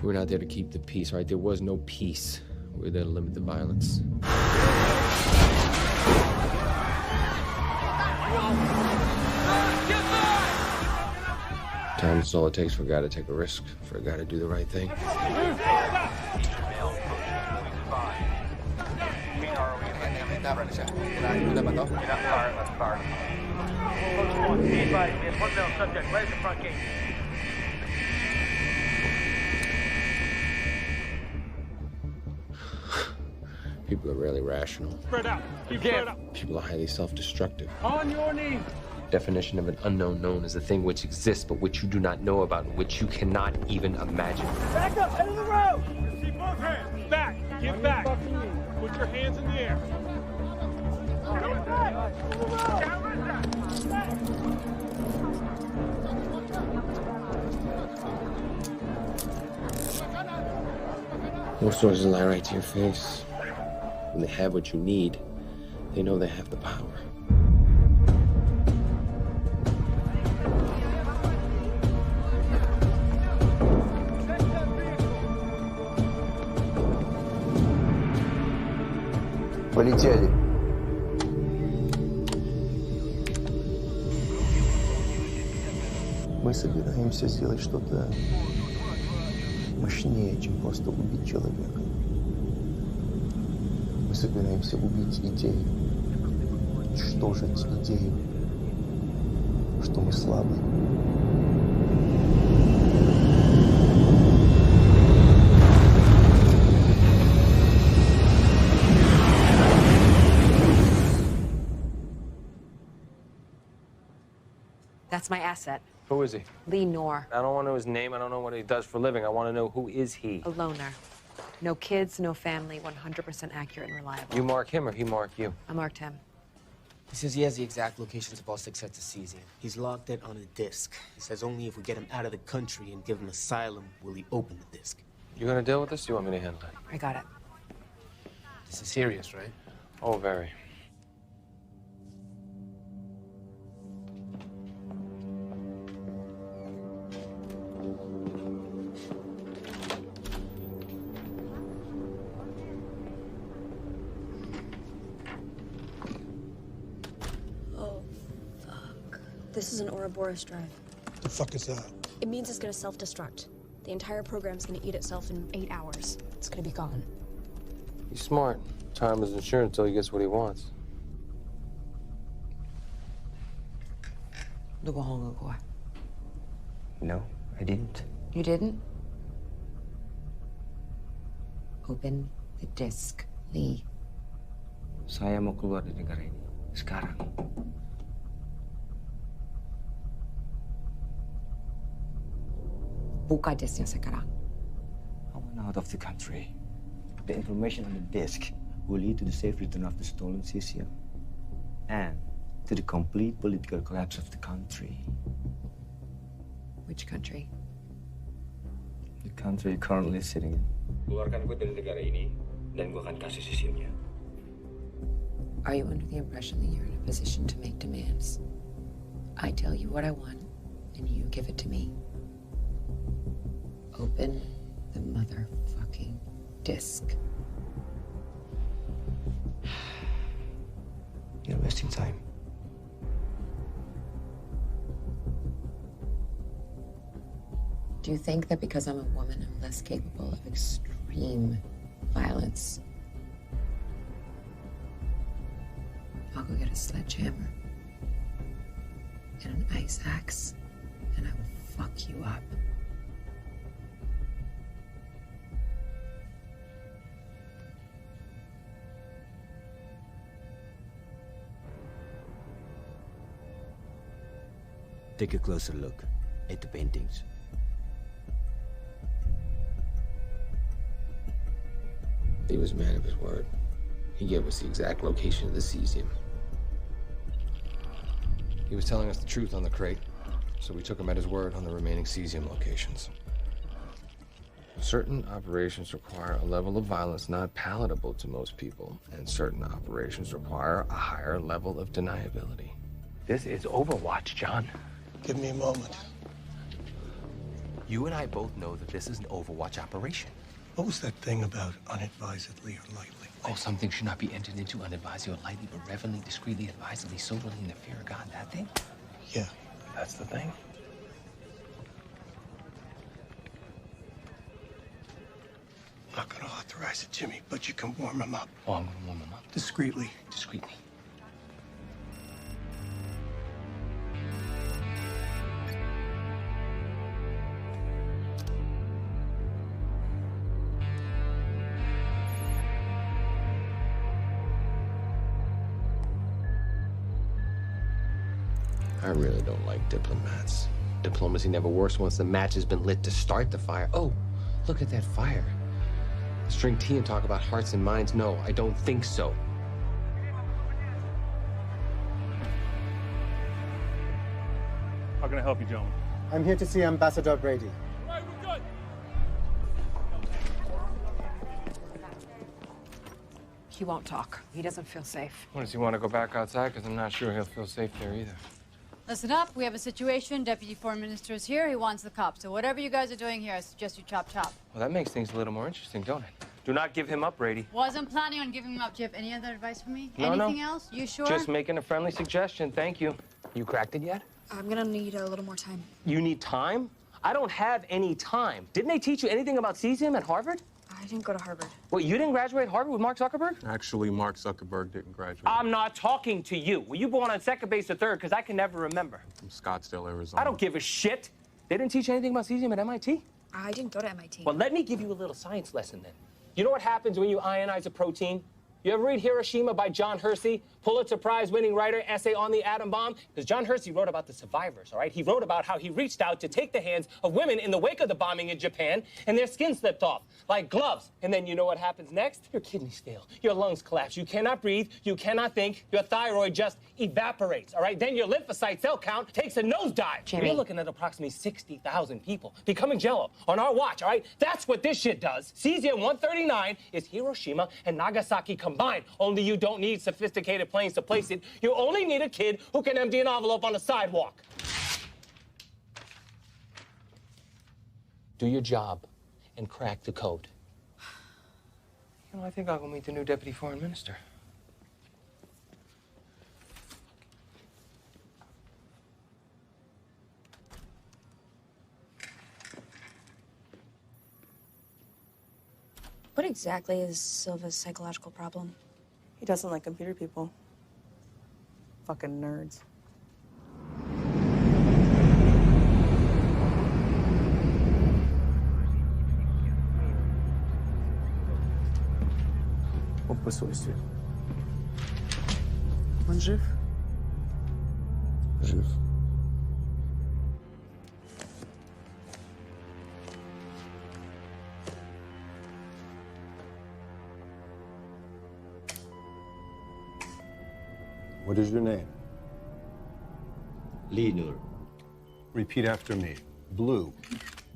We're not there to keep the peace, right? There was no peace. We're there to limit the violence. Time is all it takes for a guy to take a risk, for a guy to do the right thing. People are rarely rational. Spread out. Keep spread out. People are highly self-destructive. On your knees. Definition of an unknown known is a thing which exists but which you do not know about and which you cannot even imagine. Back up, head of the road. See both hands. Back. Get back. Put your hands in the air. Most sources lie right to your face. When they have what you need, they know they have the power. Полетели. Мы собираемся сделать что-то мощнее, чем просто убить человека. Мы собираемся убить идею, уничтожить идею, что мы слабые. That's my asset. Who is he? Lee Noor. I don't want to know his name. I don't know what he does for a living. I want to know who is he. A loner. No kids, no family, 100% accurate and reliable. You mark him or he mark you? I marked him. He says he has the exact locations of all 6 sets of cesium. He's logged it on a disk. He says only if we get him out of the country and give him asylum will he open the disk. You gonna deal with this? You want me to handle it? I got it. This is serious, right? Oh, very. This is an Ouroboros drive. The fuck is that? It means it's gonna self-destruct. The entire program's gonna eat itself in 8 hours. It's gonna be gone. He's smart. Time is insurance until he gets what he wants. No, I didn't. You didn't? Open the disc, Lee. Saya mau keluar dari negara ini. Sekarang. Buka discnya sekarang. I want out of the country. The information on the disk will lead to the safe return of the stolen cesium and to the complete political collapse of the country. Which country? The country you're currently sitting in. Keluarkan gue dari negara ini dan gue akan kasih cesiumnya. Are you under the impression that you're in a position to make demands? I tell you what I want, and you give it to me. Open the motherfucking disc. You're wasting time. Do you think that because I'm a woman, I'm less capable of extreme violence? I'll go get a sledgehammer and an ice axe, and I will fuck you up. Take a closer look at the paintings. He was a man of his word. He gave us the exact location of the cesium. He was telling us the truth on the crate, so we took him at his word on the remaining cesium locations. Certain operations require a level of violence not palatable to most people, and certain operations require a higher level of deniability. This is Overwatch, John. Give me a moment. You and I both know that this is an Overwatch operation. What was that thing about unadvisedly or lightly? Oh, some things should not be entered into unadvisedly or lightly, but reverently, discreetly, advisedly, soberly, in the fear of God. That thing? Yeah. That's the thing. I'm not gonna authorize it, Jimmy, but you can warm him up. Oh, I'm gonna warm him up. Discreetly. Discreetly. I really don't like diplomats. Diplomacy never works once the match has been lit to start the fire. Oh, look at that fire. Let's drink tea and talk about hearts and minds. No, I don't think so. How can I help you, gentlemen? I'm here to see Ambassador Brady. All right, we're good. He won't talk. He doesn't feel safe. What, does he want to go back outside? Because I'm not sure he'll feel safe there either. Listen up, we have a situation. Deputy Foreign Minister is here. He wants the cops. So whatever you guys are doing here, I suggest you chop chop. Well, that makes things a little more interesting, don't it? Do not give him up, Brady. Wasn't planning on giving him up. Do you have any other advice for me? No, Anything else? You sure? Just making a friendly suggestion. Thank you. You cracked it yet? I'm gonna need a little more time. You need time? I don't have any time. Didn't they teach you anything about cesium at Harvard? I didn't go to Harvard. What, you didn't graduate Harvard with Mark Zuckerberg? Actually, Mark Zuckerberg didn't graduate. I'm not talking to you. Were you born on second base or third? Because I can never remember. From Scottsdale, Arizona. I don't give a shit. They didn't teach you anything about cesium at MIT? I didn't go to MIT. Well, let me give you a little science lesson then. You know what happens when you ionize a protein? You ever read Hiroshima by John Hersey, Pulitzer Prize-winning writer, essay on the atom bomb? Because John Hersey wrote about the survivors, all right? He wrote about how he reached out to take the hands of women in the wake of the bombing in Japan, and their skin slipped off, like gloves. And then you know what happens next? Your kidneys fail, your lungs collapse, you cannot breathe, you cannot think, your thyroid just evaporates, all right? Then your lymphocyte cell count takes a nosedive. Jimmy. You're looking at approximately 60,000 people becoming jello on our watch, all right? That's what this shit does. Cesium-139 is Hiroshima and Nagasaki combined, only you don't need sophisticated planes to place it. You only need a kid who can empty an envelope on the sidewalk. Do your job and crack the code. You know, I think I'll go meet the new Deputy Foreign Minister. What exactly is Silva's psychological problem? He doesn't like computer people. Fucking nerds. Опа, свойстве. Он жив? Жив. What is your name? Lee Nur. Repeat after me. Blue.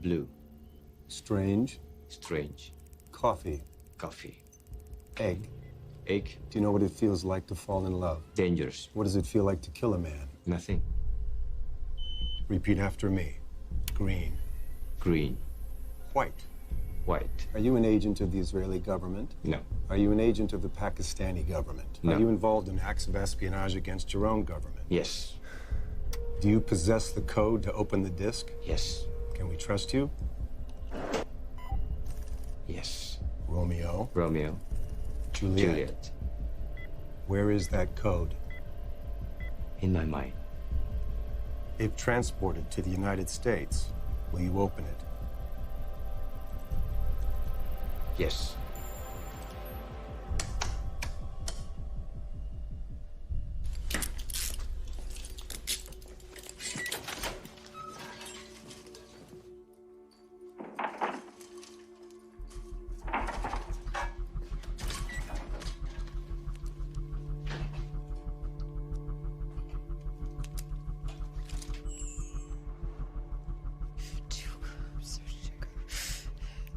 Blue. Strange. Strange. Coffee. Coffee. Egg. Egg. Do you know what it feels like to fall in love? Dangerous. What does it feel like to kill a man? Nothing. Repeat after me. Green. Green. White. White. Are you an agent of the Israeli government? No. Are you an agent of the Pakistani government? No. Are you involved in acts of espionage against your own government? Yes. Do you possess the code to open the disk? Yes. Can we trust you? Yes. Romeo. Romeo. Juliet. Juliet. Where is that code? In my mind. If transported to the United States, will you open it? Yes.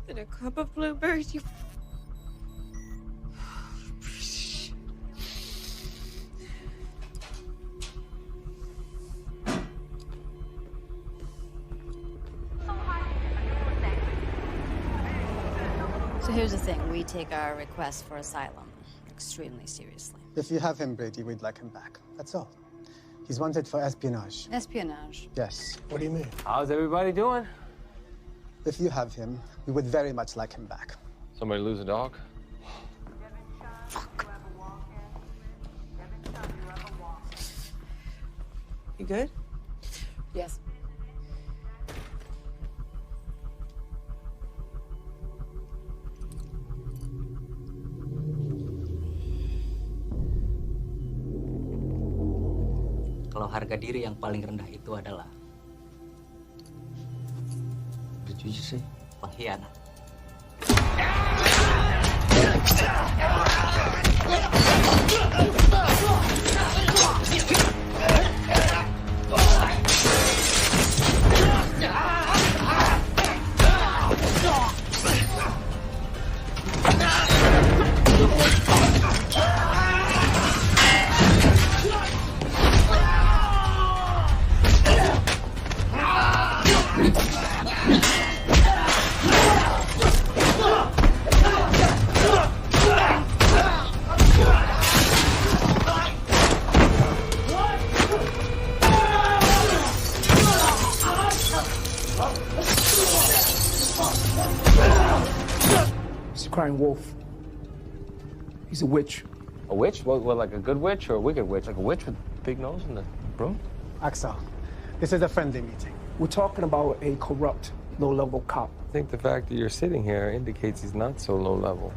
And a cup of blueberries, you... So here's the thing. We take our request for asylum extremely seriously. If you have him, Brady, we'd like him back. That's all. He's wanted for espionage. Espionage? Yes. What do you mean? How's everybody doing? If you have him, we would very much like him back. Somebody lose a dog? Fuck. You good? Yes. Kalau harga diri yang paling rendah itu adalah pengkhianat. Crying wolf. He's a witch. A witch? What, like a good witch or a wicked witch? Like a witch with a big nose and a broom? Axel, this is a friendly meeting. We're talking about a corrupt, low-level cop. I think the fact that you're sitting here indicates he's not so low level.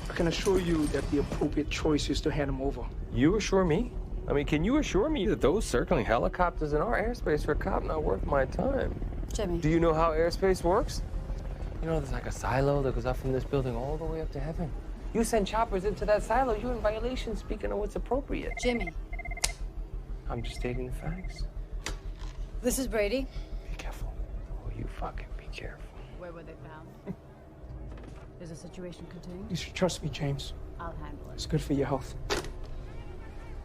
I can assure you that the appropriate choice is to hand him over. You assure me? I mean, can you assure me that those circling helicopters in our airspace are a cop not worth my time? Jimmy. Do you know how airspace works? You know, there's like a silo that goes up from this building all the way up to heaven. You send choppers into that silo, you're in violation, speaking of what's appropriate. Jimmy. I'm just stating the facts. This is Brady. Be careful. Oh, you fucking be careful. Where were they found? Is the situation contained? You should trust me, James. I'll handle it. It's good for your health.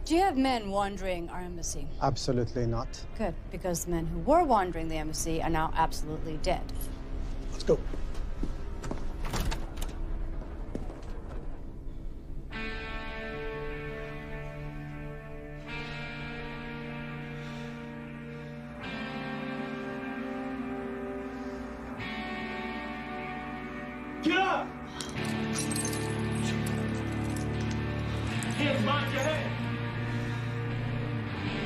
Do you have men wandering our embassy? Absolutely not. Good, because the men who were wandering the embassy are now absolutely dead. Let's go. Get up! Hands behind your head.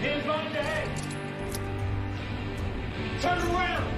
Hands behind your head. Turn around.